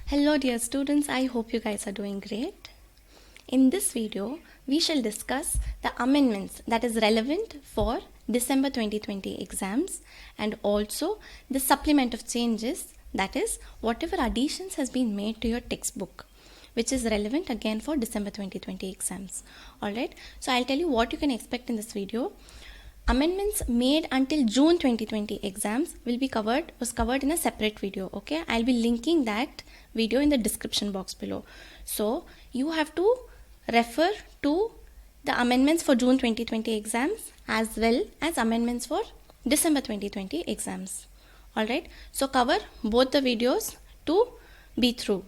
Hello dear students, I hope you guys are doing great. In this video, we shall discuss the amendments that is relevant for December 2020 exams and also the supplement of changes, that is whatever additions has been made to your textbook which is relevant again for December 2020 exams. Alright, so I'll tell you what you can expect in this video. Amendments made until June 2020 exams was covered in a separate video. Okay, I'll be linking that video in the description box below. So you have to refer to the amendments for June 2020 exams as well as amendments for December 2020 exams. Alright, so cover both the videos to be through.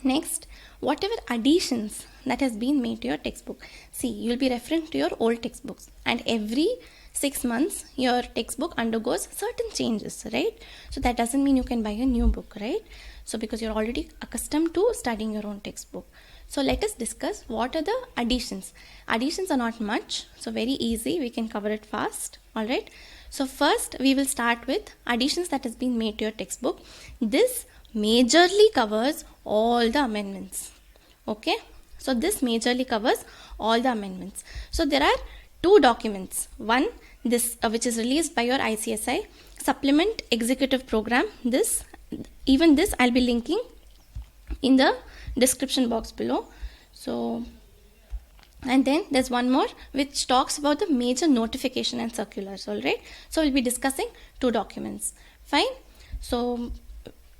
Next, whatever additions that has been made to your textbook. See, you'll be referring to your old textbooks and every 6 months your textbook undergoes certain changes, right? So that doesn't mean you can buy a new book, right? So because you're already accustomed to studying your own textbook. So let us discuss what are the additions. Additions are not much, so very easy, we can cover it fast. Alright, so first we will start with additions that has been made to your textbook. This majorly covers all the amendments. Okay, so this majorly covers all the amendments. So there are two documents. One, this which is released by your ICSI Supplement Executive Program. This I'll be linking in the description box below. So, and then there's one more which talks about the major notification and circulars. All right, so we'll be discussing two documents. Fine. So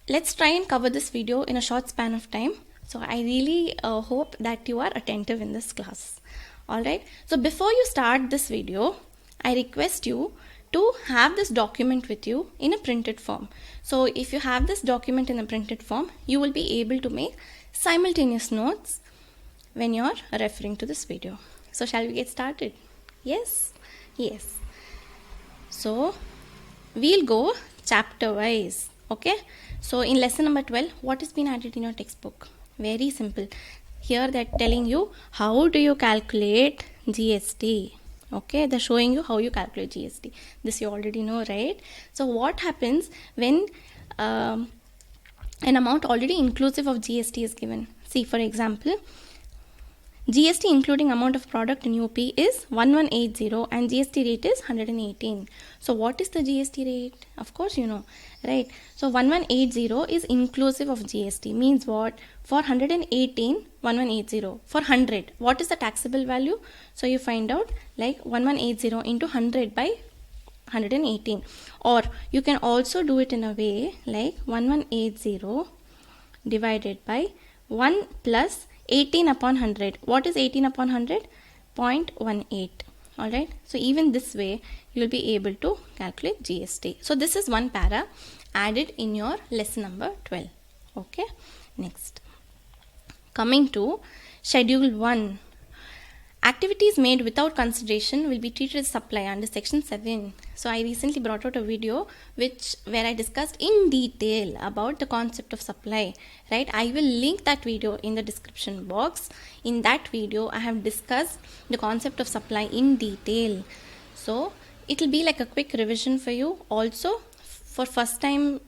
let's try and cover this video in a short span of time. So I really hope that you are attentive in this class. Alright, so before you start this video, I request you to have this document with you in a printed form. So if you have this document in a printed form, you will be able to make simultaneous notes when you are referring to this video. So shall we get started? Yes? Yes. So we'll go chapter wise. Okay, so in lesson number 12, what has been added in your textbook? Very simple. Here they're telling you how do you calculate GST. Okay, they're showing you how you calculate GST. This you already know, right? So what happens when an amount already inclusive of GST is given? See, for example, GST including amount of product in UP is 1180 and GST rate is 118. So what is the GST rate? Of course you know, right? So 1180 is inclusive of GST. Means what? For 118, 1180. For 100, what is the taxable value? So you find out like 1180 into 100 by 118. Or you can also do it in a way like 1180 divided by 1 plus 18 upon 100. What is 18 upon 100? 0.18. Alright, so even this way you will be able to calculate GST. So this is one para added in your lesson number 12. Okay, next, coming to schedule 1. Activities made without consideration will be treated as supply under section 7. So I recently brought out a video where I discussed in detail about the concept of supply, right? I will link that video in the description box. In that video I have discussed the concept of supply in detail. So it will be like a quick revision for you. Also for first time,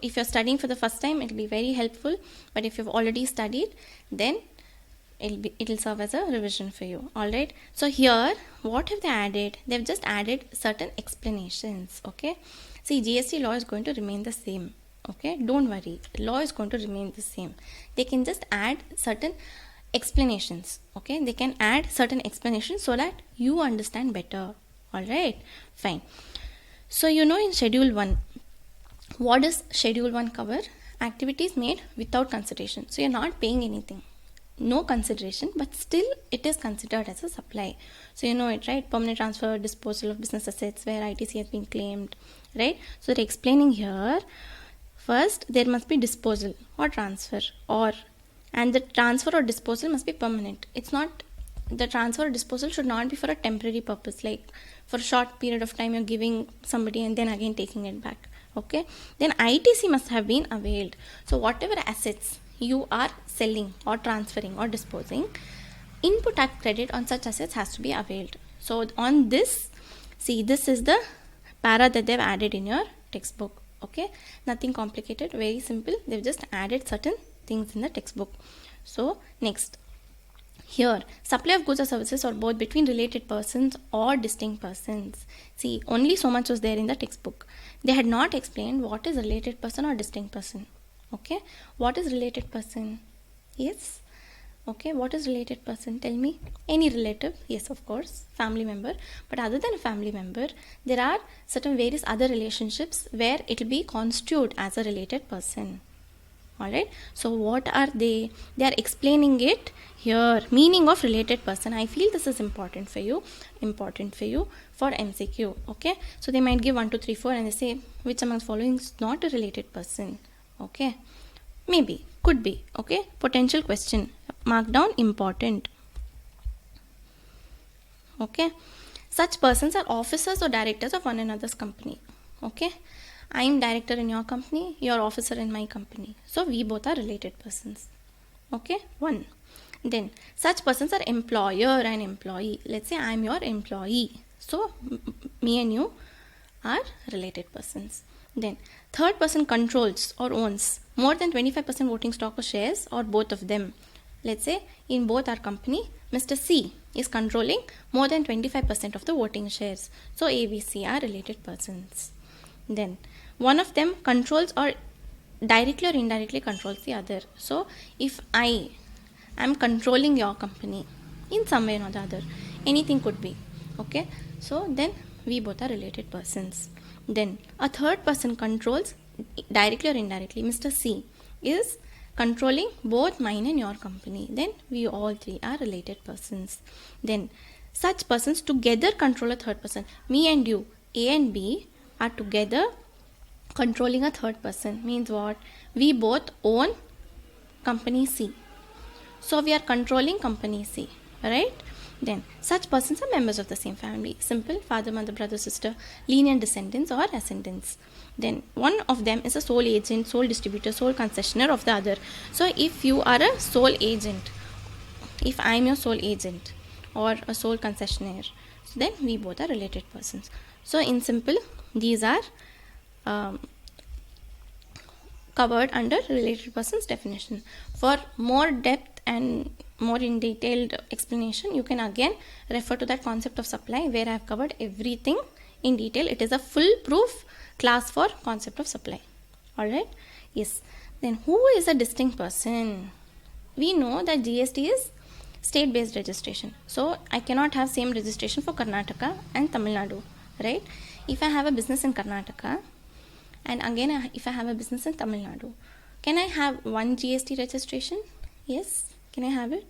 if you're studying for the first time, it will be very helpful. But if you've already studied, then it'll serve as a revision for you. Alright, so here what have they added? They've just added certain explanations. Okay, see, GST law is going to remain the same. Okay, don't worry, law is going to remain the same. They can just add certain explanations. Okay, they can add certain explanations so that you understand better. Alright, fine. So you know, in schedule 1, what does schedule 1 cover? Activities made without consideration. So you're not paying anything, no consideration, but still it is considered as a supply. So you know it, right? Permanent transfer, disposal of business assets where ITC has been claimed, right? So they're explaining here, first there must be disposal or transfer, and the transfer or disposal must be permanent. It's not, the transfer or disposal should not be for a temporary purpose, like for a short period of time you're giving somebody and then again taking it back. Okay, then ITC must have been availed. So whatever assets you are selling or transferring or disposing, input tax credit on such assets has to be availed. So on this, see, this is the para that they've added in your textbook. Okay, nothing complicated, very simple. They've just added certain things in the textbook. So next, here, supply of goods or services or both between related persons or distinct persons. See, only so much was there in the textbook. They had not explained what is related person or distinct person. Okay, what is related person? Yes. Okay, what is related person? Tell me. Any relative? Yes, of course, family member. But other than a family member, there are certain various other relationships where it will be constituted as a related person. Alright, so what are they? They are explaining it here. Meaning of related person. I feel this is important for you for MCQ. Okay, so they might give 1, 2, 3, 4 and they say which among the following is not a related person. Okay, maybe, could be. Okay, potential question. Mark down important. Okay, such persons are officers or directors of one another's company. Okay, I am director in your company, you are officer in my company. So we both are related persons. Okay, 1. Then such persons are employer and employee. Let's say I am your employee. So me and you are related persons. Then third person controls or owns more than 25% voting stock or shares or both of them. Let's say in both our company, Mr. C is controlling more than 25% of the voting shares. So A, B, C are related persons. Then one of them controls or directly or indirectly controls the other. So if I am controlling your company in some way or the other, anything could be. Okay, so then we both are related persons. Then a third person controls directly or indirectly. Mr. C is controlling both mine and your company. Then we all three are related persons. Then such persons together control a third person. Me and you, A and B, are together controlling a third person. Means what? We both own company C. So we are controlling company C, right? Then such persons are members of the same family. Simple, father, mother, brother, sister, lineal descendants or ascendants. Then one of them is a sole agent, sole distributor, sole concessionaire of the other. So if you are a sole agent, if I am your sole agent or a sole concessionaire, so then we both are related persons. So in simple, these are covered under related persons definition. For more depth and more in detailed explanation, you can again refer to that concept of supply where I have covered everything in detail. It is a full proof class for concept of supply. Alright, yes. Then who is a distinct person? We know that GST is state based registration. So I cannot have same registration for Karnataka and Tamil Nadu, right? If I have a business in Karnataka and again if I have a business in Tamil Nadu, can I have one GST registration? Yes. Can I have it?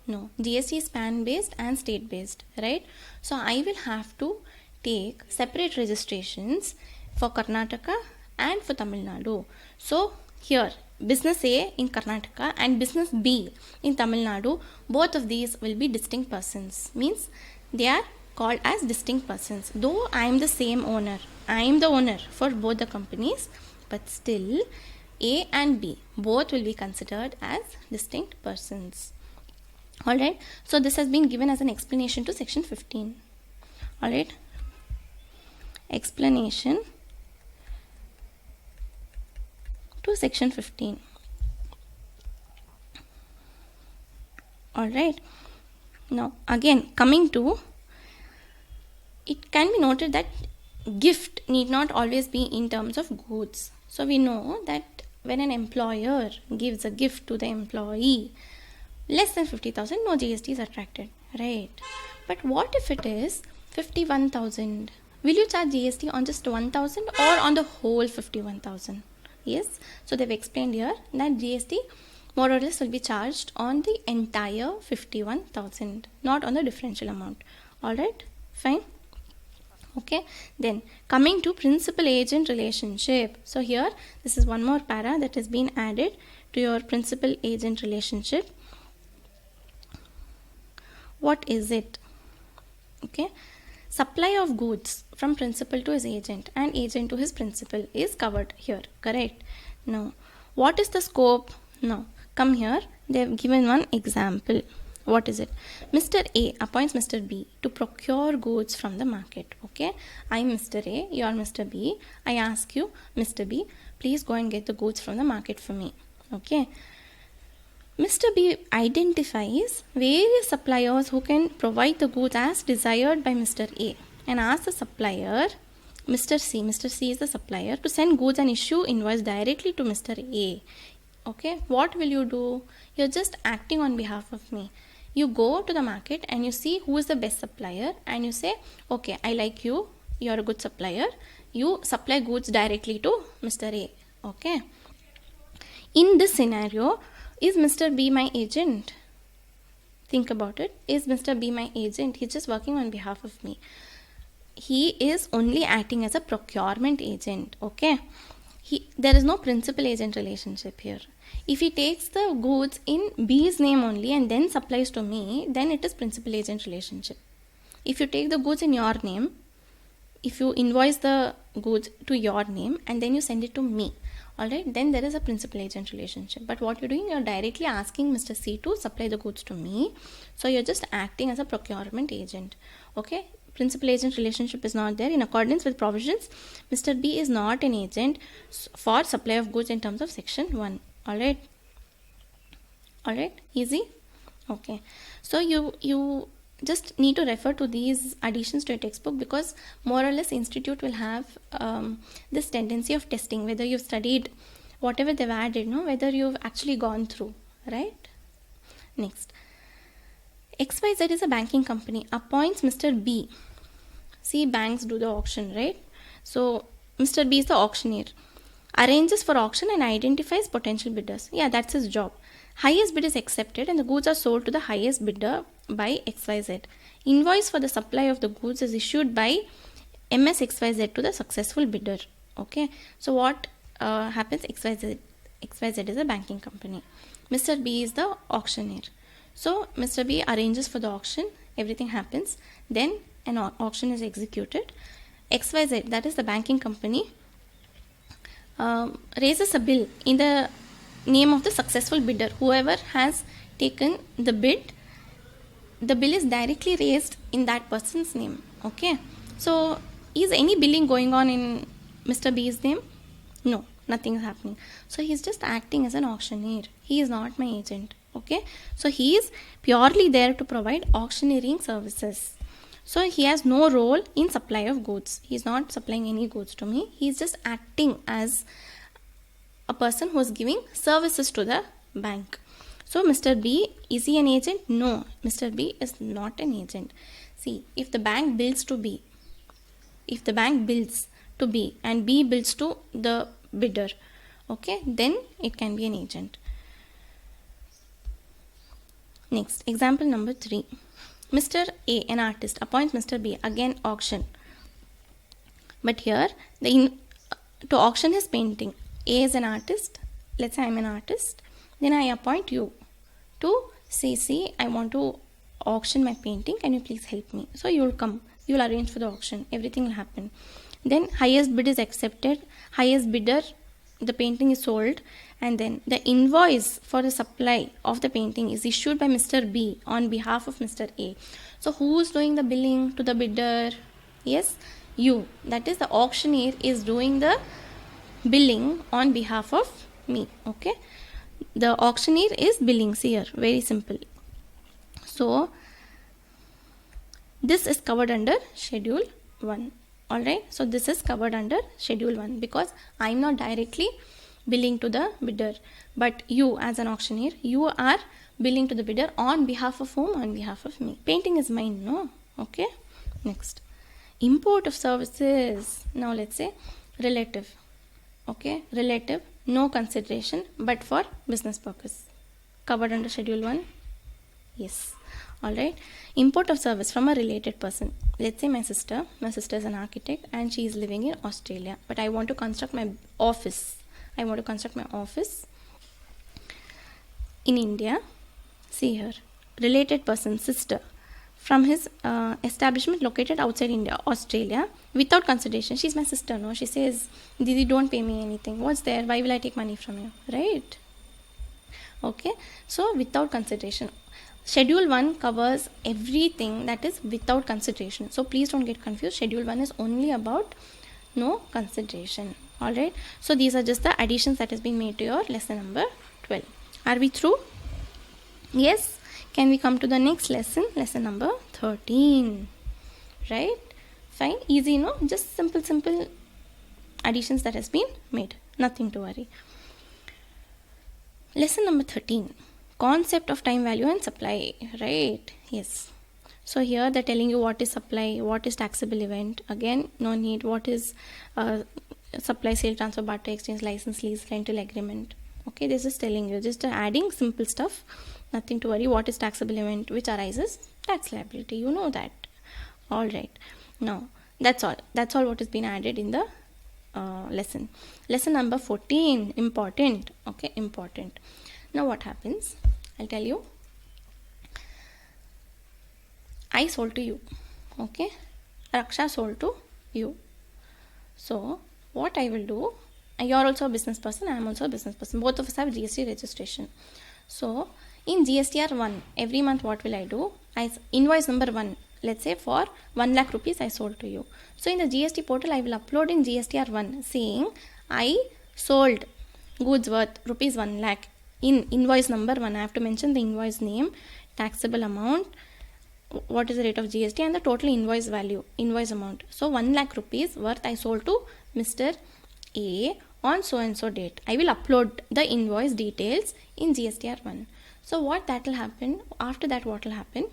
No. GST is PAN based and state based, right? So I will have to take separate registrations for Karnataka and for Tamil Nadu. So here business A in Karnataka and business B in Tamil Nadu, both of these will be distinct persons. Means they are called as distinct persons. Though I am the same owner, I am the owner for both the companies, but still A and B both will be considered as distinct persons. Alright, so this has been given as an explanation to section 15. Alright, explanation to section 15. Alright, now again coming to, it can be noted that gift need not always be in terms of goods. So we know that when an employer gives a gift to the employee, less than 50,000, no GST is attracted, right? But what if it is 51,000? Will you charge GST on just 1,000 or on the whole 51,000? Yes, so they've explained here that GST more or less will be charged on the entire 51,000, not on the differential amount. Alright, fine. Okay, then coming to principal agent relationship. So here this is one more para that has been added to your principal agent relationship. What is it? Okay, supply of goods from principal to his agent and agent to his principal is covered here, correct? Now what is the scope? Now come here, they have given one example. What is it? Mr. A appoints Mr. B to procure goods from the market. Okay, I'm Mr. A, you are Mr. B. I ask you, Mr. B, please go and get the goods from the market for me. Okay. Mr. B identifies various suppliers who can provide the goods as desired by Mr. A and asks the supplier, Mr. C is the supplier, to send goods and issue invoice directly to Mr. A. Okay, what will you do? You're just acting on behalf of me. You go to the market and you see who is the best supplier and you say, okay, I like you, you're a good supplier, you supply goods directly to Mr. A. Okay. In this scenario, is Mr. B my agent? Think about it. Is Mr. B my agent? He's just working on behalf of me. He is only acting as a procurement agent. Okay. There is no principal agent relationship here. If he takes the goods in B's name only and then supplies to me, then it is principal agent relationship. If you take the goods in your name, if you invoice the goods to your name and then you send it to me, alright, then there is a principal agent relationship. But what you're doing, you're directly asking Mr. C to supply the goods to me. So you're just acting as a procurement agent. Okay, principal agent relationship is not there. In accordance with provisions, Mr. B is not an agent for supply of goods in terms of section 1. Alright, easy. Okay, so you just need to refer to these additions to a textbook, because more or less institute will have this tendency of testing whether you've studied whatever they've added, whether you've actually gone through, right? Next, XYZ is a banking company, appoints Mr. B. See, banks do the auction, right? So Mr. B is the auctioneer, arranges for auction and identifies potential bidders. Yeah, that's his job. Highest bid is accepted and the goods are sold to the highest bidder by XYZ. Invoice for the supply of the goods is issued by MS XYZ to the successful bidder. Okay, so what happens? XYZ is a banking company. Mr. B is the auctioneer. So Mr. B arranges for the auction, everything happens, then an auction is executed. XYZ, that is the banking company, raises a bill in the name of the successful bidder. Whoever has taken the bid, the bill is directly raised in that person's name. Okay, so is any billing going on in Mr. B's name? No, nothing is happening. So he's just acting as an auctioneer. He is not my agent. Okay, so he is purely there to provide auctioneering services. So he has no role in supply of goods. He is not supplying any goods to me. He is just acting as a person who is giving services to the bank. So Mr. B, is he an agent? No, Mr. B is not an agent. See, if the bank bills to B, and B bills to the bidder, okay, then it can be an agent. Next, example number 3. Mr. A, an artist, appoints Mr. B, again auction. But here, to auction his painting. A is an artist. Let's say I'm an artist. Then I appoint you to say, see, I want to auction my painting. Can you please help me? So you'll come. You'll arrange for the auction. Everything will happen. Then highest bid is accepted. Highest bidder, the painting is sold. And then the invoice for the supply of the painting is issued by Mr. B on behalf of Mr. A. So who is doing the billing to the bidder? Yes, you. That is, the auctioneer is doing the billing on behalf of me. Okay, the auctioneer is billing here. Very simple. So this is covered under schedule 1. Alright, so this is covered under schedule 1 because I am not directly billing to the bidder, but you as an auctioneer, you are billing to the bidder on behalf of whom? On behalf of me. Painting is mine, no? Okay, next, import of services. Now let's say relative. Okay, relative, no consideration but for business purpose, covered under schedule 1. Yes. Alright, import of service from a related person. Let's say my sister is an architect and she is living in Australia, but I want to construct my office. I want to construct my office in India. See here, related person, sister, from his establishment located outside India, Australia, without consideration. She's my sister, no? She says, Didi, don't pay me anything. What's there? Why will I take money from you? Right? Okay, so without consideration. Schedule 1 covers everything that is without consideration. So please don't get confused. Schedule 1 is only about no consideration. Alright. So these are just the additions that has been made to your lesson number 12. Are we through? Yes. Can we come to the next lesson? Lesson number 13. Right? Fine. Easy, no? Just simple additions that has been made. Nothing to worry. Lesson number 13. Concept of time value and supply. Right? Yes. So here they're telling you what is supply, what is taxable event. Again, no need. What is supply, sale, transfer, barter, exchange, license, lease, rental agreement. Okay, this is telling you, just adding simple stuff. Nothing to worry. What is taxable event? Which arises tax liability. You know that. All right. Now, that's all. That's all what has been added in the lesson. Lesson number 14. Important. Okay, important. Now what happens? I'll tell you. I sold to you. Okay. Raksha sold to you. So, what I will do, you are also a business person, I am also a business person. Both of us have GST registration. So, in GSTR 1, every month what will I do? Invoice number 1, let's say for 1 lakh rupees I sold to you. So, in the GST portal, I will upload in GSTR 1 saying I sold goods worth rupees 1 lakh. In invoice number 1, I have to mention the invoice name, taxable amount, what is the rate of GST and the total invoice value, invoice amount. So 1 lakh rupees worth I sold to Mr. A on so and so date. I will upload the invoice details in GSTR 1. So what that will happen, after that what will happen,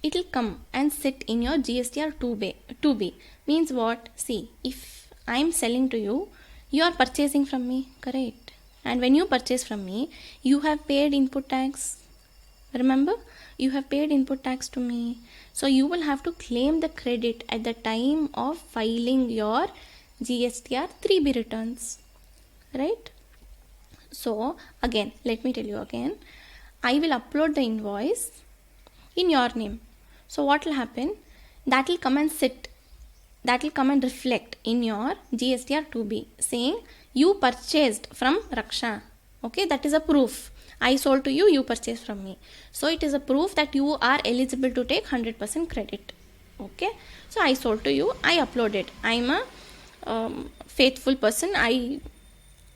it will come and sit in your GSTR 2B. Means what? See, if I am selling to you, you are purchasing from me, correct? And when you purchase from me, you have paid input tax. Remember? You have paid input tax to me. So you will have to claim the credit at the time of filing your GSTR 3B returns. Right? So again, let me tell you again. I will upload the invoice in your name. So what will happen? That will come and sit. That will come and reflect in your GSTR 2B saying you purchased from Raksha. Okay, that is a proof. I sold to you, you purchased from me. So it is a proof that you are eligible to take 100% credit. Okay, so I sold to you, I uploaded. I am a faithful person. I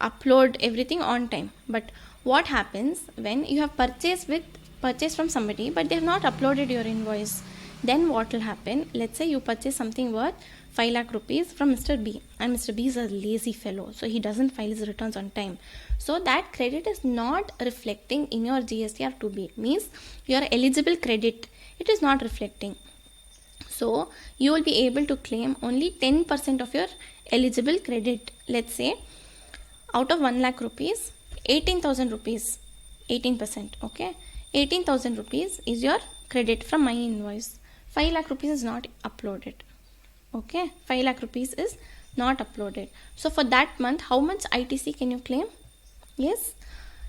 upload everything on time. But what happens when you have purchased from somebody but they have not uploaded your invoice? Then what will happen? Let's say you purchase something worth 5 lakh rupees from Mr. B, and Mr. B is a lazy fellow, so he doesn't file his returns on time. So that credit is not reflecting in your GSTR 2B. Means your eligible credit, it is not reflecting. So you will be able to claim only 10% of your eligible credit. Let's say out of 1 lakh rupees, 18,000 rupees, 18%. Okay, 18,000 rupees is your credit from my invoice. 5 lakh rupees is not uploaded. Okay, 5 lakh rupees is not uploaded. So for that month, how much ITC can you claim? Yes,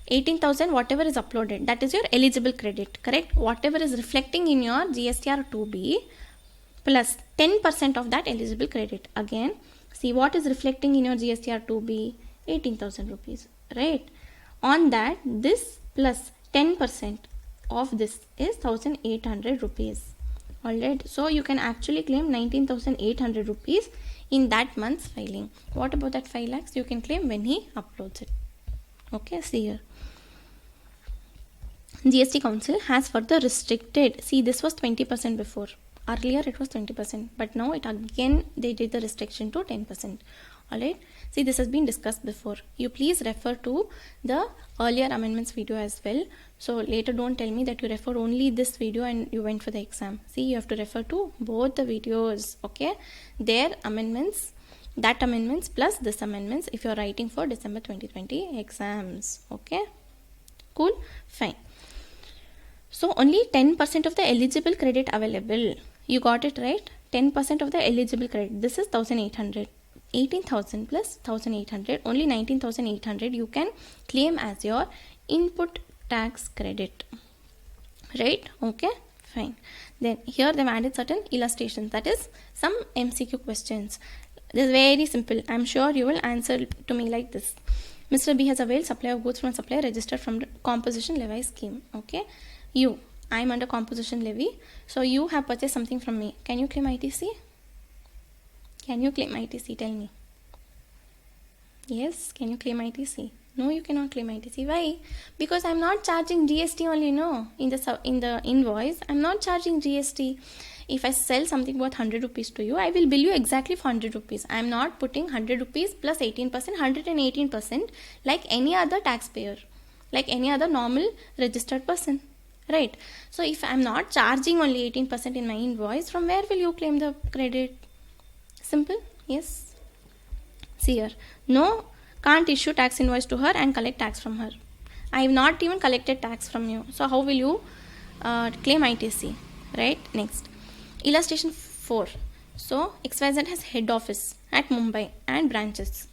18,000, whatever is uploaded, that is your eligible credit, correct? Whatever is reflecting in your GSTR 2B plus 10% of that eligible credit. Again, see what is reflecting in your GSTR 2B, 18,000 rupees, right? On that, this plus 10% of this is 1,800 rupees. Alright, so you can actually claim 19,800 rupees in that month's filing. What about that 5 lakhs? You can claim when he uploads it. Okay, see here. GST Council has further restricted. See, this was 20% before. Earlier it was 20%, but now they did the restriction to 10%. Alright, see, this has been discussed before. You please refer to the earlier amendments video as well. So later don't tell me that you referred only this video and you went for the exam. See, you have to refer to both the videos. Okay, their amendments, that amendments plus this amendments if you are writing for December 2020 exams. Okay, cool, fine. So only 10% of the eligible credit available. You got it right? 10% of the eligible credit. This is 1,800. 18,000 plus 1,800, only 19,800 you can claim as your input tax credit, right? Okay, fine. Then here they've added certain illustrations, that is some MCQ questions. This is very simple. I'm sure you will answer to me like this. Mr. B has availed supply of goods from a supplier registered from the composition levy scheme. Okay, you I am under composition levy. So you have purchased something from me. Can you claim ITC? Can you claim ITC? Tell me. Yes, can you claim ITC? No, you cannot claim ITC. Why? Because I'm not charging GST only, no. In the invoice, I'm not charging GST. If I sell something worth 100 rupees to you, I will bill you exactly for 100 rupees. I'm not putting 100 rupees plus 18%, 118% like any other taxpayer, like any other normal registered person, right? So if I'm not charging only 18% in my invoice, from where will you claim the credit? Simple, yes. See here, no, can't issue tax invoice to her and collect tax from her. I have not even collected tax from you. So how will you claim ITC, right? Next, illustration 4. So XYZ has head office at Mumbai and branches.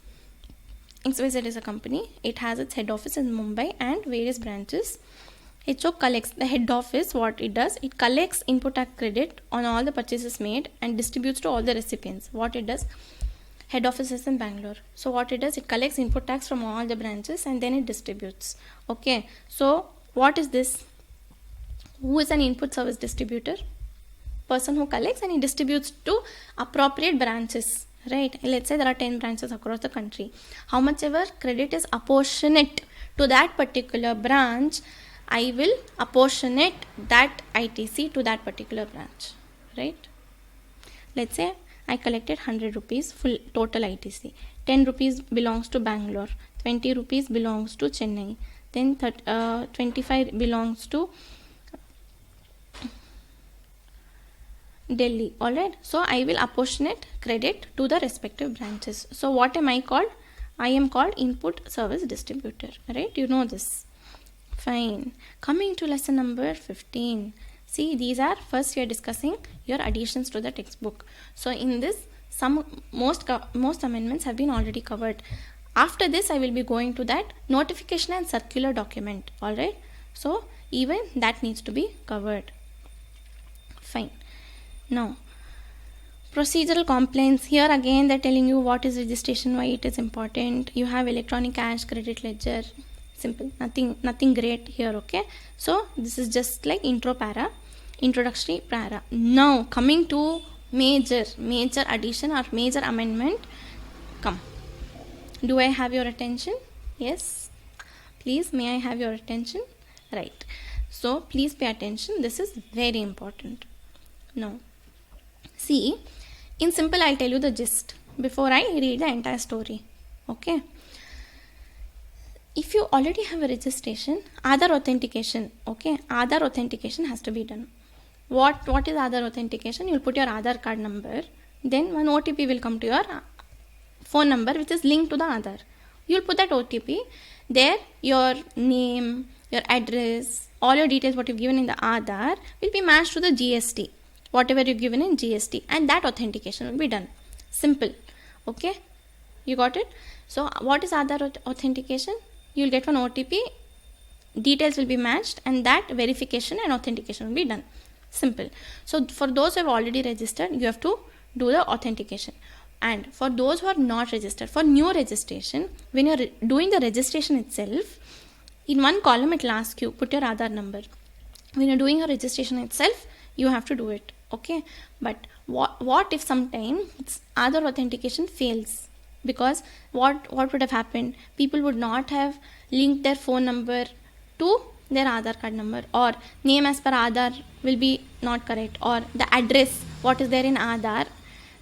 XYZ is a company. It has its head office in Mumbai and various branches. HO collects, the head office, what it does, it collects input tax credit on all the purchases made and distributes to all the recipients. What it does, head office is in Bangalore. So what it does, it collects input tax from all the branches and then it distributes. Okay, so what is this? Who is an input service distributor? Person who collects and he distributes to appropriate branches, right? Let's say there are 10 branches across the country. How much ever credit is apportionate to that particular branch, I will apportionate that ITC to that particular branch, right? Let's say I collected 100 rupees full total ITC. 10 rupees belongs to Bangalore, 20 rupees belongs to Chennai, then 25 belongs to Delhi. Alright, so I will apportionate credit to the respective branches. So what am I called? I am called input service distributor, right? You know this. Fine. Coming to lesson number 15. See, these are, first we are discussing your additions to the textbook. So in this, most amendments have been already covered. After this, I will be going to that notification and circular document. Alright. So even that needs to be covered. Fine. Now, procedural complaints. Here again they're telling you what is registration, why it is important. You have electronic cash, credit ledger. Simple, nothing great here. Okay, so this is just like introductory para. Now coming to major addition or major amendment. Come, do I have your attention? Yes, please, may I have your attention? Right, so please pay attention, this is very important. Now see, in simple I'll tell you the gist before I read the entire story. Okay, if you already have a registration, Aadhaar authentication, okay, Aadhaar authentication has to be done. What is Aadhaar authentication? You'll put your Aadhaar card number, then one OTP will come to your phone number which is linked to the Aadhaar. You'll put that OTP, there your name, your address, all your details what you've given in the Aadhaar will be matched to the GST, whatever you've given in GST, and that authentication will be done. Simple. Okay, you got it? So what is Aadhaar authentication? You'll get one OTP, details will be matched, and that verification and authentication will be done. Simple. So for those who have already registered, you have to do the authentication. And for those who are not registered, for new registration, when you're doing the registration itself, in one column it will ask you, put your Aadhaar number. When you're doing your registration itself, you have to do it. Okay, but what if sometimes Aadhaar authentication fails? Because what would have happened? People would not have linked their phone number to their Aadhaar card number, or name as per Aadhaar will be not correct, or the address what is there in Aadhaar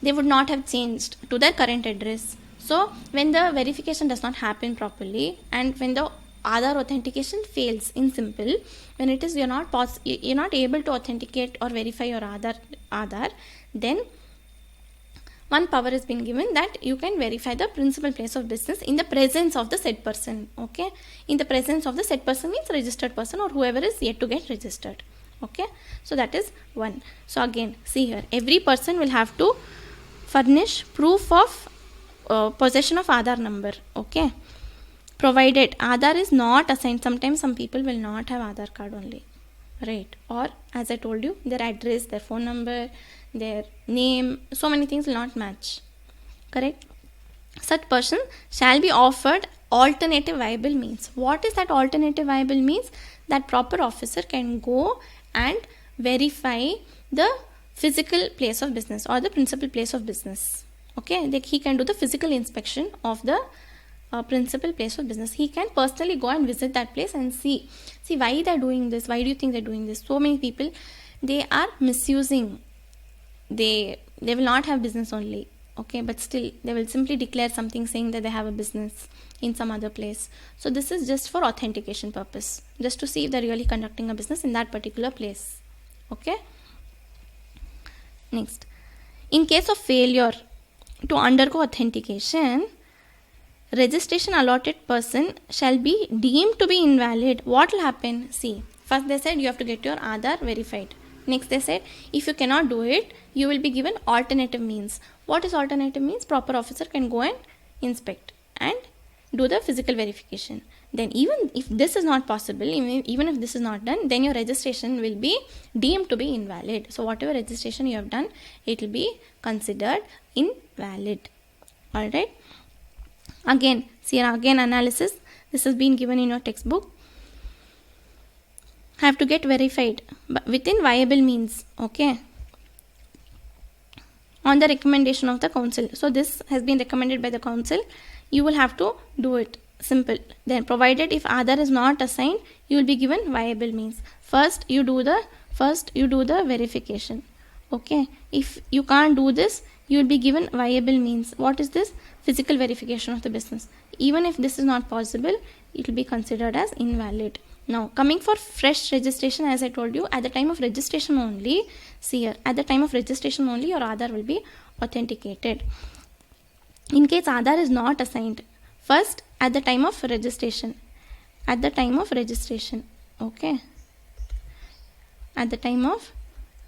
they would not have changed to their current address. So when the verification does not happen properly, and when the Aadhaar authentication fails, in simple, when it is you're not able to authenticate or verify your Aadhaar, then one power has been given that you can verify the principal place of business in the presence of the said person. Okay, in the presence of the said person means registered person or whoever is yet to get registered. Okay, so that is one. So again, see here, every person will have to furnish proof of possession of Aadhaar number. Okay, provided Aadhaar is not assigned. Sometimes some people will not have Aadhaar card only, right? Or as I told you, their address, their phone number, their name, so many things will not match. Correct? Such person shall be offered alternative viable means. What is that alternative viable means? That proper officer can go and verify the physical place of business or the principal place of business. Okay, like he can do the physical inspection of the principal place of business. He can personally go and visit that place and see why they're doing this. Why do you think they're doing this? So many people, they are misusing. They will not have business only. Okay, but still they will simply declare something saying that they have a business in some other place. So this is just for authentication purpose, just to see if they're really conducting a business in that particular place. Okay. Next, in case of failure to undergo authentication, registration allotted person shall be deemed to be invalid. What will happen? See, first they said you have to get your Aadhaar verified. Next they said if you cannot do it, you will be given alternative means. What is alternative means? Proper officer can go and inspect and do the physical verification. Then even if this is not possible, even if this is not done, then your registration will be deemed to be invalid. So whatever registration you have done, it will be considered invalid. Alright. Again, see again analysis. This has been given in your textbook. Have to get verified within viable means. Okay. On the recommendation of the council. So this has been recommended by the council. You will have to do it. Simple. Then provided if Aadhaar is not assigned, you will be given viable means. First you do the verification. Okay. If you can't do this, you will be given viable means. What is this? Physical verification of the business. Even if this is not possible, it will be considered as invalid. Now coming for fresh registration, as I told you, at the time of registration only, see here, at the time of registration only your Aadhaar will be authenticated. In case Aadhaar is not assigned, first at the time of registration, okay, at the time of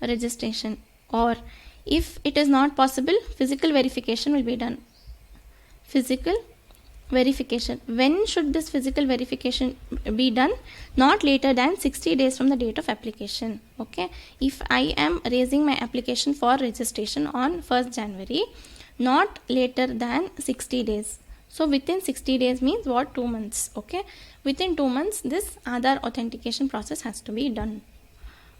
registration, or if it is not possible, physical verification will be done. Physical verification. When should this physical verification be done? Not later than 60 days from the date of application. Okay. If I am raising my application for registration on 1st January, not later than 60 days. So within 60 days means what? 2 months. Okay. Within 2 months, this Aadhaar authentication process has to be done.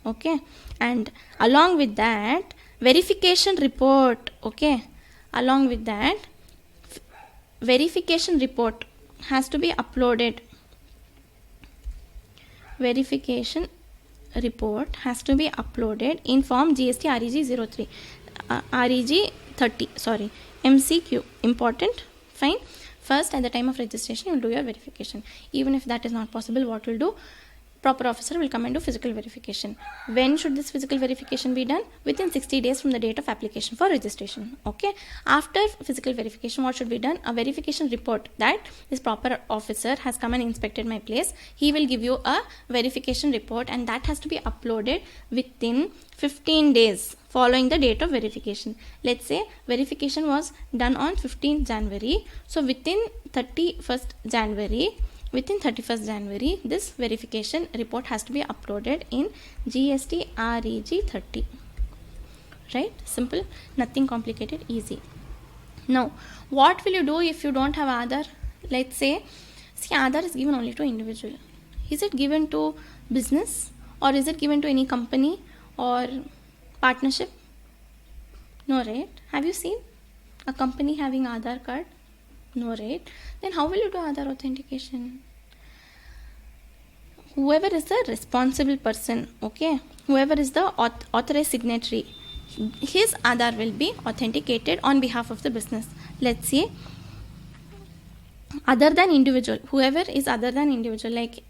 Okay. And along with that, verification report. Okay. Along with that, verification report has to be uploaded. Verification report has to be uploaded in form GST REG 03, REG 30, sorry, MCQ. Important. Fine. First, at the time of registration, you will do your verification. Even if that is not possible, what will do? Proper officer will come and do physical verification. When should this physical verification be done? Within 60 days from the date of application for registration. Okay. After physical verification, what should be done? A verification report that this proper officer has come and inspected my place. He will give you a verification report, and that has to be uploaded within 15 days following the date of verification. Let's say verification was done on 15th January. So within 31st January, this verification report has to be uploaded in GST REG 30. Right? Simple, nothing complicated, easy. Now, what will you do if you don't have Aadhaar? Let's say, see, Aadhaar is given only to individual. Is it given to business, or is it given to any company or partnership? No, right? Have you seen a company having Aadhaar card? No, right? Then how will you do Aadhaar authentication? Whoever is the responsible person, okay, whoever is the authorized signatory, his Aadhaar will be authenticated on behalf of the business. Let's say other than individual, whoever is other than individual, like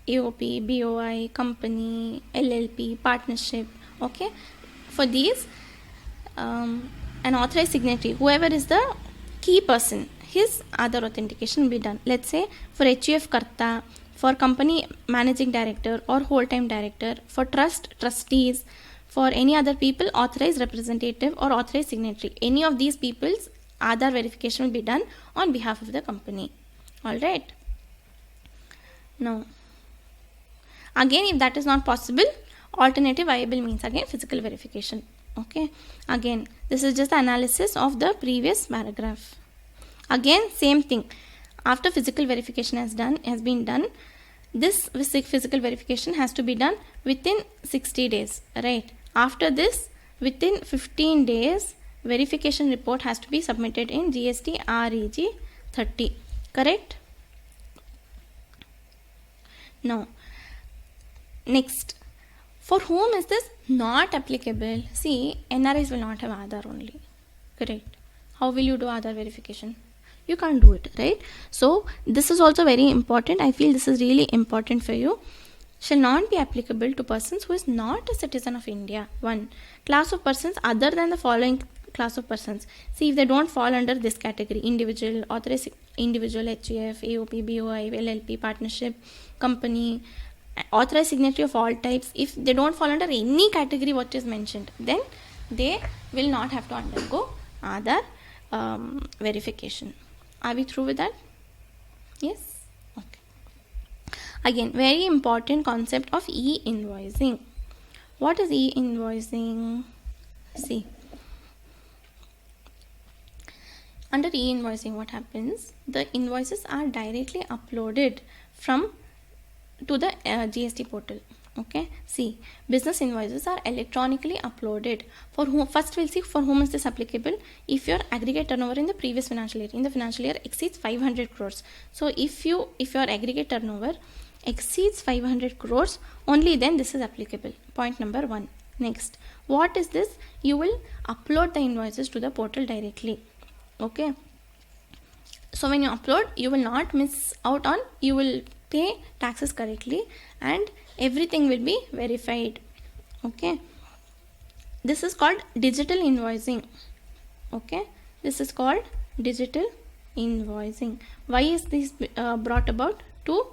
AOP, BOI, company, LLP, partnership, okay. For these, an authorized signatory, whoever is the key person, his Aadhaar authentication will be done. Let's say for HUF Karta, for company managing director or whole-time director, for trust trustees, for any other people, authorized representative or authorized signatory, any of these people's Aadhaar verification will be done on behalf of the company. Alright. Now, again, if that is not possible, alternative viable means, again physical verification. Okay. Again, this is just the analysis of the previous paragraph. Again, same thing. After physical verification has been done, this physical verification has to be done within 60 days, right? After this, within 15 days, verification report has to be submitted in GST REG 30, correct? Now, next, for whom is this not applicable? See, NRIs will not have Aadhaar only, correct? How will you do Aadhaar verification? You can't do it, right? So this is also very important. I feel this is really important for you. Shall not be applicable to persons who is not a citizen of India. 1. Class of persons other than the following class of persons. See, if they don't fall under this category: individual, authorized individual, HUF, AOP, BOI, LLP, partnership, company, authorized signatory of all types. If they don't fall under any category what is mentioned, then they will not have to undergo Aadhaar verification. Are we through with that? Yes? Okay. Again, very important concept of e-invoicing. What is e-invoicing? See, under e-invoicing, what happens? The invoices are directly uploaded to the GST portal. Okay, see, business invoices are electronically uploaded. For whom? First we'll see for whom is this applicable. If your aggregate turnover in the previous financial year, exceeds 500 crores. So if your aggregate turnover exceeds 500 crores, only then this is applicable. Point number 1. Next, what is this? You will upload the invoices to the portal directly. Okay, so when you upload, you will not miss out on, you will pay taxes correctly and everything will be verified. Okay, this is called digital invoicing. Okay, this is called digital invoicing. Why is this brought about? To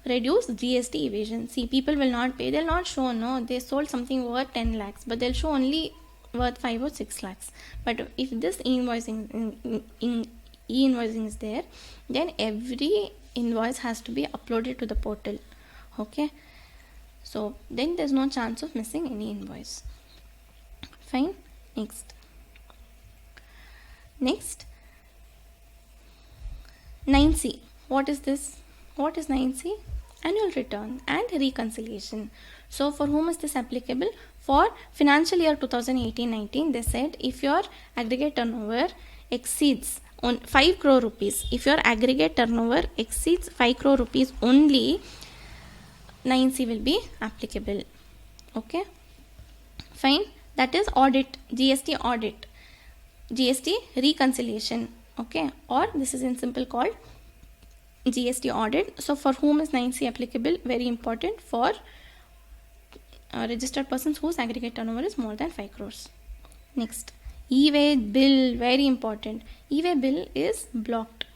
reduce GST evasion. See, people will not pay, they'll not show, no, they sold something worth 10 lakhs, but they'll show only worth 5 or 6 lakhs. But if this e-invoicing is there, then every invoice has to be uploaded to the portal. Okay, so then there's no chance of missing any invoice. Fine. Next 9C. What is this? What is 9C? Annual return and reconciliation. So for whom is this applicable? For financial year 2018-19, they said if your aggregate turnover exceeds on 5 crore rupees, if your aggregate turnover exceeds 5 crore rupees only, 9C will be applicable. Okay, fine. That is audit, GST audit, GST reconciliation. Okay, or this is in simple called GST audit. So for whom is 9C applicable? Very important, for registered persons whose aggregate turnover is more than 5 crores. Next, e-way bill, very important. E-way bill is blocked.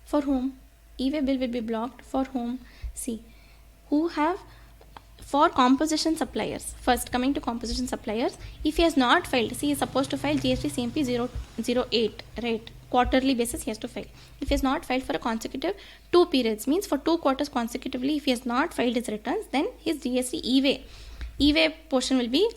For whom? E-way bill will be blocked for whom? See, who have, for composition suppliers. First, coming to composition suppliers, if he has not filed, see, he is supposed to file GST CMP 008, right? Quarterly basis he has to file. If he has not filed for a consecutive 2 periods, means for 2 quarters consecutively, if he has not filed his returns, then his GST e-way portion will be,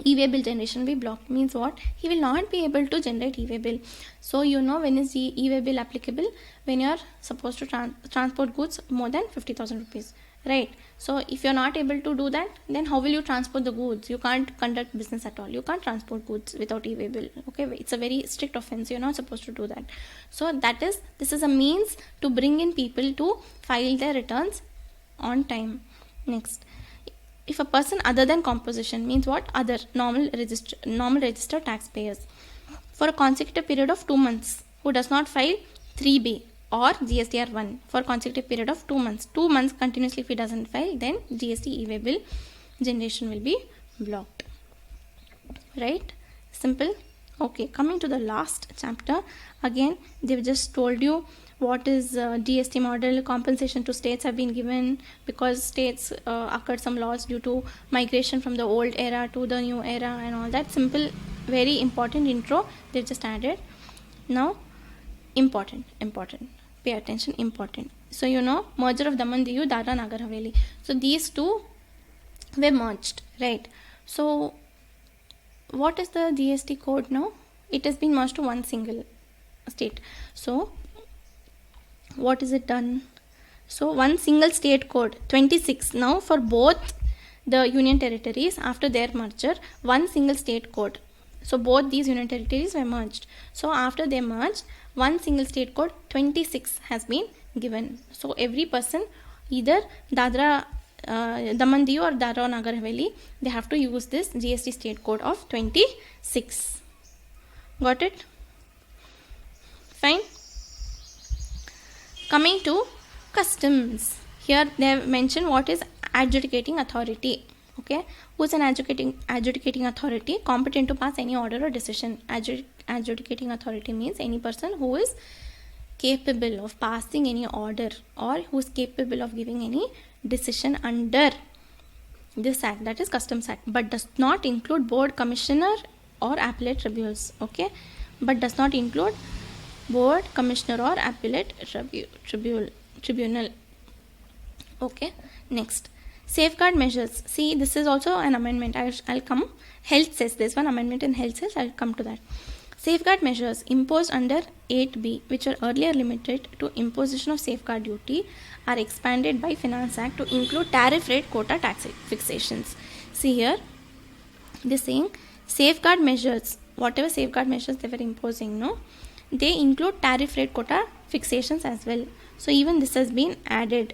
e-way bill generation will be blocked. Means what? He will not be able to generate e-way bill. So you know when is the e-way bill applicable? When you are supposed to transport goods more than 50,000 rupees, right? So if you are not able to do that, then how will you transport the goods? You can't conduct business at all. You can't transport goods without e-way bill. Okay, it's a very strict offense. You're not supposed to do that. So this is a means to bring in people to file their returns on time. Next, if a person other than composition, means what? Other normal registered taxpayers, for a consecutive period of 2 months, who does not file 3B or GSTR 1 for consecutive period of 2 months. 2 months continuously if he doesn't file, then GST e-way bill generation will be blocked. Right? Simple. Okay, coming to the last chapter. Again, they've just told you what is GST model. Compensation to states have been given because states occurred some loss due to migration from the old era to the new era and all that. Simple, very important intro they've just added. Now, important, pay attention, important. So you know, merger of Daman Diu, Dadra Nagar Haveli. So these two were merged, right? So what is the GST code now? It has been merged to one single state. So what is it done? So one single state code 26. Now for both the union territories after their merger, one single state code. So both these union territories were merged. So after they merged, one single state code 26 has been given. So every person, either Dadra, Daman Diu or Dadra or Nagar Haveli, they have to use this GST state code of 26. Got it? Fine. Coming to customs. Here they have mentioned what is adjudicating authority. Okay, who is an adjudicating authority? Competent to pass any order or decision. Adjudicating authority means any person who is capable of passing any order or who is capable of giving any decision under this act, that is Customs Act, but does not include board, commissioner or appellate tribunals. Okay, but does not include board, commissioner or appellate tribunal. Okay, next, safeguard measures. See, this is also an amendment. I'll come. Health cess, there's one amendment in health cess, I'll come to that. Safeguard measures imposed under 8B, which were earlier limited to imposition of safeguard duty, are expanded by Finance Act to include tariff rate quota tax fixations. See here, they're saying safeguard measures, whatever safeguard measures they were imposing, no, they include tariff rate quota fixations as well. So even this has been added.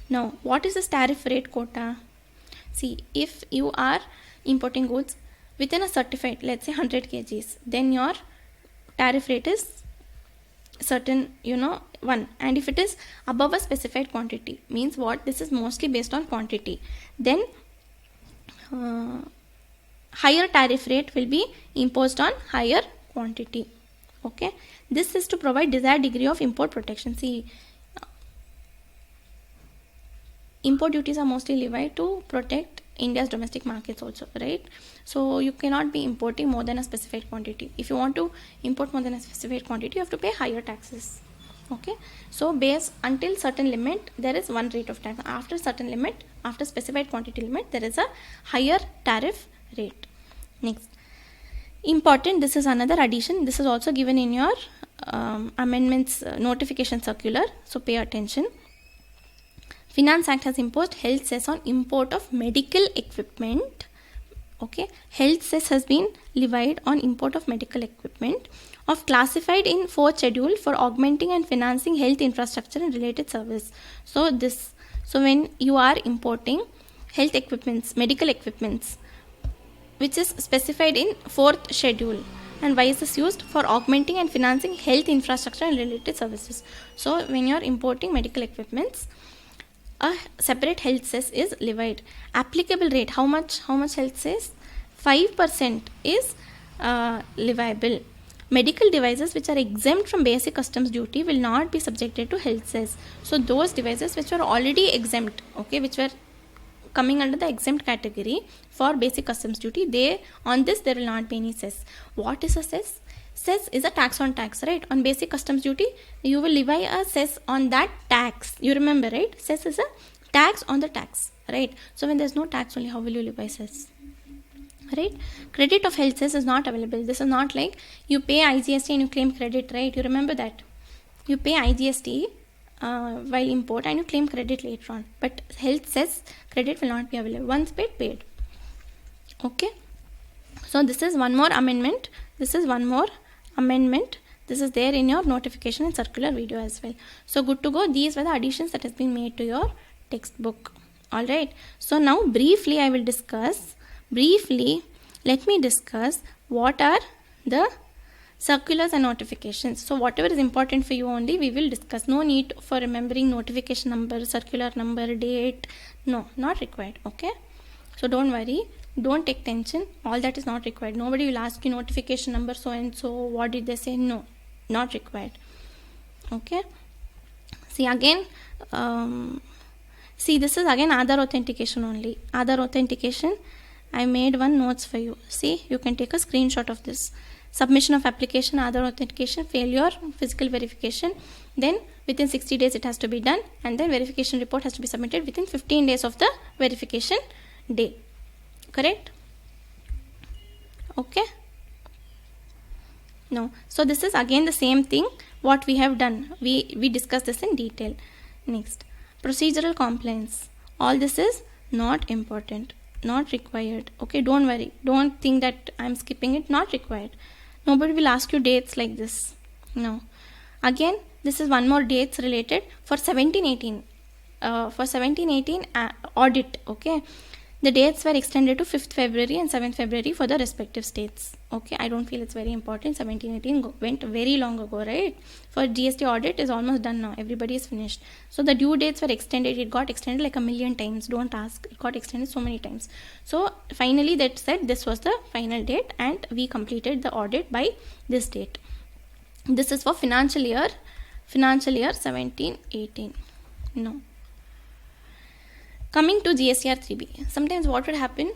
Now, what is this tariff rate quota? See, if you are importing goods within a certified, let's say 100 kgs, then your tariff rate is certain, 1. And if it is above a specified quantity, means what? This is mostly based on quantity. Then higher tariff rate will be imposed on higher quantity. Okay, this is to provide desired degree of import protection. See, import duties are mostly levied to protect India's domestic markets also, right? So you cannot be importing more than a specified quantity. If you want to import more than a specified quantity, you have to pay higher taxes. Okay, so based until certain limit, there is one rate of tax. After certain limit, after specified quantity limit, there is a higher tariff rate. Next, important, this is another addition. This is also given in your amendments notification circular, so pay attention. Finance Act has imposed health cess on import of medical equipment. Okay, health cess has been levied on import of medical equipment of classified in 4th schedule for augmenting and financing health infrastructure and related service. So when you are importing health equipments, medical equipments, which is specified in 4th schedule, and why is this used? For augmenting and financing health infrastructure and related services. So when you are importing medical equipments, a separate health cess is levied. Applicable rate, how much health cess? 5% is leviable. Medical devices which are exempt from basic customs duty will not be subjected to health cess. So those devices which were already exempt, okay, which were coming under the exempt category for basic customs duty, on this there will not be any cess. What is a cess? Cess is a tax on tax, right? On basic customs duty, you will levy a cess on that tax. You remember, right? Cess is a tax on the tax, right? So when there is no tax only, how will you levy cess? Right? Credit of health cess is not available. This is not like you pay IGST and you claim credit, right? You remember that. You pay IGST while import and you claim credit later on. But health cess credit will not be available. Once paid. Okay. So this is one more amendment. This is there in your notification and circular video as well. So good to go. These were the additions that has been made to your textbook. Alright. So now briefly let me discuss what are the circulars and notifications. So whatever is important for you only we will discuss. No need for remembering notification number, circular number, date. No, not required. Okay. So don't worry. Don't take tension. All that is not required. Nobody will ask you notification number so and so. What did they say? No, not required. Okay. See again. See, this is again Aadhaar authentication only. Aadhaar authentication. I made one notes for you. See, you can take a screenshot of this. Submission of application, Aadhaar authentication, failure, physical verification. Then within 60 days it has to be done, and then verification report has to be submitted within 15 days of the verification day. Correct? Okay. No. So this is again the same thing what we have done. We discussed this in detail. Next, procedural compliance, all this is not important, not required. Okay, don't worry, don't think that I'm skipping it. Not required. Nobody will ask you dates like this. No. Again, this is one more dates related for 1718. For 1718 audit. Okay, the dates were extended to 5th February and 7th February for the respective states. Okay, I don't feel it's very important. 1718 went very long ago, right? For GST audit is almost done now. Everybody is finished. So the due dates were extended. It got extended like a million times. Don't ask. It got extended so many times. So finally that said this was the final date and we completed the audit by this date. This is for financial year 1718. No. Coming to GSTR 3B, sometimes what would happen,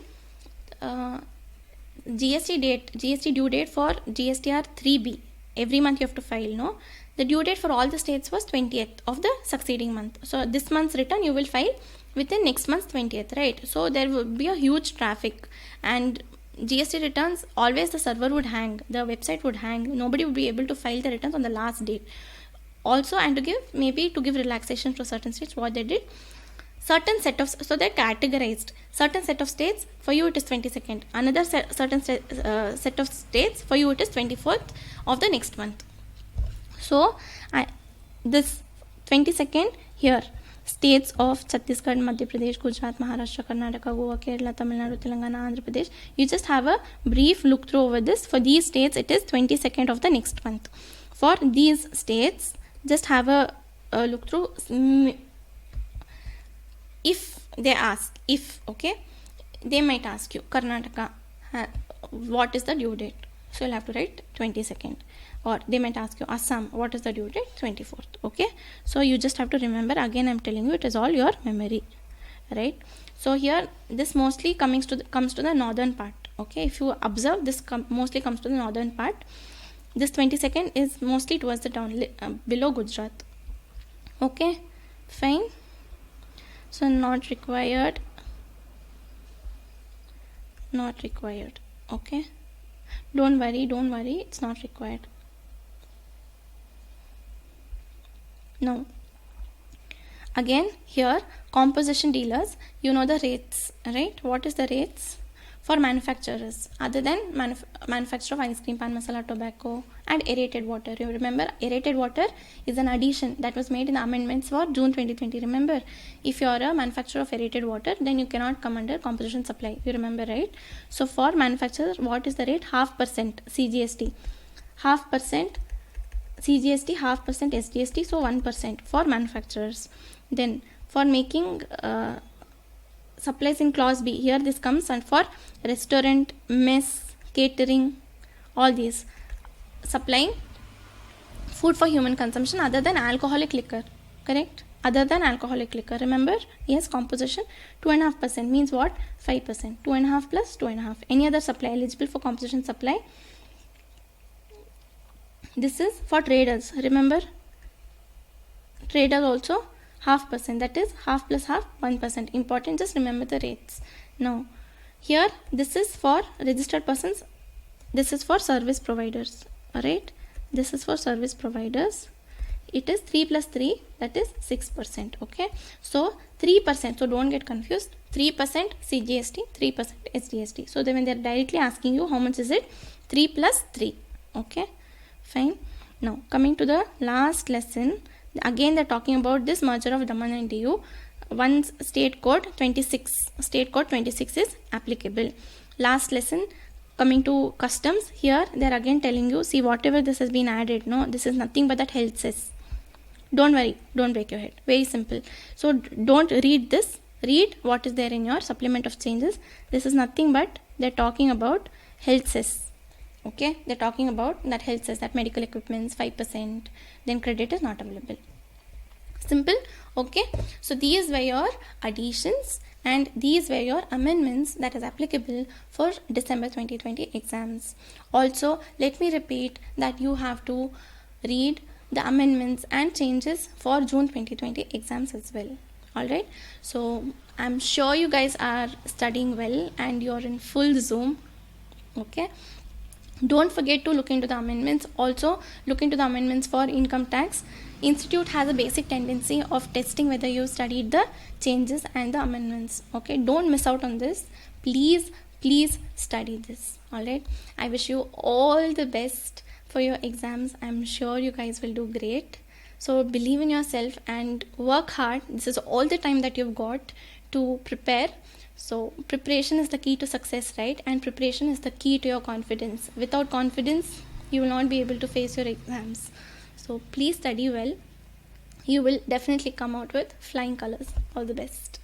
GST due date for GSTR 3B, every month you have to file, no? The due date for all the states was 20th of the succeeding month. So this month's return you will file within next month's 20th, right? So there will be a huge traffic and GST returns, always the server would hang, the website would hang, nobody would be able to file the returns on the last date. Also, and to give relaxation to certain states, what they did, certain set of, so they're categorized, certain set of states, for you it is 22nd, another certain set of states, for you it is 24th of the next month. So this 22nd here, states of Chhattisgarh, Madhya Pradesh, Gujarat, Maharashtra, Karnataka, Goa, Kerala, Tamil Nadu, Telangana, Andhra Pradesh, you just have a brief look through over this. For these states it is 22nd of the next month. For these states, just have a look through. If they ask, okay, they might ask you, Karnataka, what is the due date? So you'll have to write 22nd. Or they might ask you, Assam, what is the due date? 24th. Okay, so you just have to remember. Again, I'm telling you, it is all your memory, right? So here, this mostly comes to the northern part. Okay, if you observe, this mostly comes to the northern part. This 22nd is mostly towards the down below Gujarat. Okay, fine. So not required. Okay, don't worry, it's not required. Now again here, composition dealers, you know the rates, right? What is the rates for manufacturers other than manufacturer of ice cream, pan masala, tobacco and aerated water? You remember, aerated water is an addition that was made in the amendments for June 2020. Remember, if you are a manufacturer of aerated water, then you cannot come under composition supply. You remember, right? So for manufacturer, what is the rate? 0.5% CGST, 0.5% CGST, 0.5% SGST, so 1% for manufacturers. Then for making supplies in clause B, here this comes, and for restaurant, mess, catering, all these supplying food for human consumption other than alcoholic liquor, correct? Other than alcoholic liquor, remember? Yes, composition 2.5% means what? 5%. 2.5 plus 2.5. Any other supply eligible for composition supply? This is for traders. Remember, traders also 0.5%, that is half plus half, 1%. Important, just remember the rates. Now here, this is for registered persons, this is for service providers. Alright, this is for service providers. It is 3 plus 3, that is 6%. Okay, so 3%, so don't get confused. 3% CGST, 3% SGST. So then when they are directly asking you how much is it, 3 plus 3. Okay, fine. Now coming to the last lesson, again they're talking about this merger of Daman and Diu. One state code 26 is applicable. Last lesson, coming to customs, here they're again telling you, see, whatever this has been added, no, this is nothing but that health cess. Don't worry, don't break your head, very simple. So don't read this, read what is there in your supplement of changes. This is nothing but they're talking about health cess. Okay, they're talking about that health cess, that medical equipments 5%, then credit is not available. Simple. Okay, so these were your additions and these were your amendments that is applicable for December 2020 exams. Also, let me repeat that you have to read the amendments and changes for June 2020 exams as well. Alright, so I'm sure you guys are studying well and you're in full zoom. Okay, don't forget to look into the amendments. Also look into the amendments for income tax. institute has a basic tendency of testing whether you studied the changes and the amendments. Okay, don't miss out on this. Please study this. All right, I wish you all the best for your exams. I'm sure you guys will do great. So believe in yourself and work hard. This is all the time that you've got to prepare. So preparation is the key to success, right? And preparation is the key to your confidence. Without confidence, you will not be able to face your exams. So please study well. You will definitely come out with flying colors. All the best.